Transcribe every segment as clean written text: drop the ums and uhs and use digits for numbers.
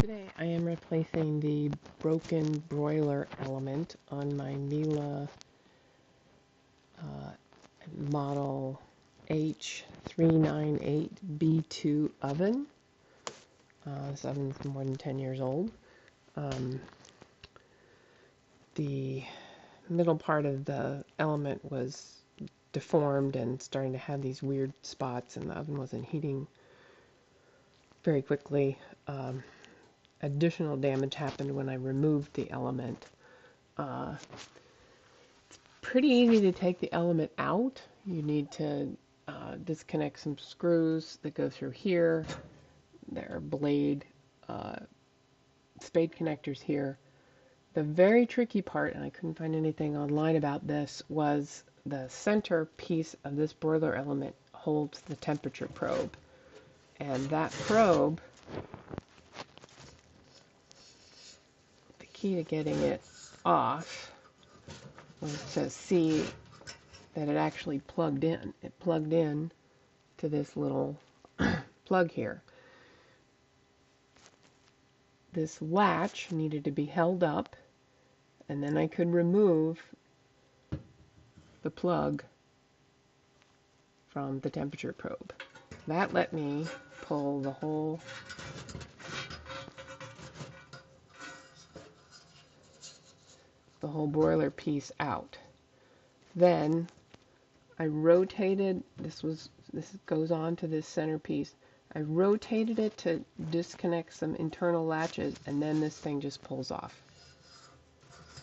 Today I am replacing the broken broiler element on my Miele model H398B2 oven. This oven is more than 10 years old. The middle part of the element was deformed and starting to have these weird spots, and the oven wasn't heating very quickly. Additional damage happened when I removed the element. It's pretty easy to take the element out. You need to disconnect some screws that go through here. There are blade spade connectors here. The very tricky part, and I couldn't find anything online about this, was the center piece of this broiler element holds the temperature probe. And that probe, the key to getting it off was to see that it actually plugged in. It plugged in to this little plug here. This latch needed to be held up, and then I could remove the plug from the temperature probe. That let me pull the whole broiler piece out. Then I rotated, this goes on to this center piece. I rotated it to disconnect some internal latches, and then this thing just pulls off.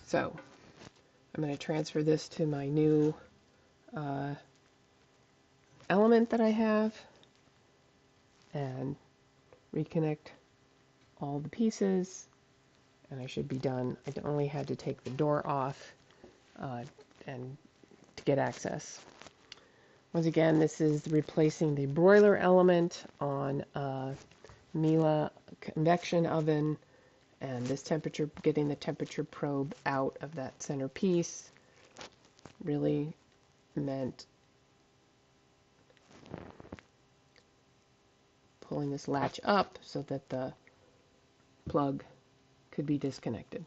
So I'm going to transfer this to my new element that I have and reconnect all the pieces, and I should be done. I only had to take the door off and to get access. Once again, this is replacing the broiler element on a Miele convection oven, and this temperature, getting the temperature probe out of that center piece really meant pulling this latch up so that the plug could be disconnected.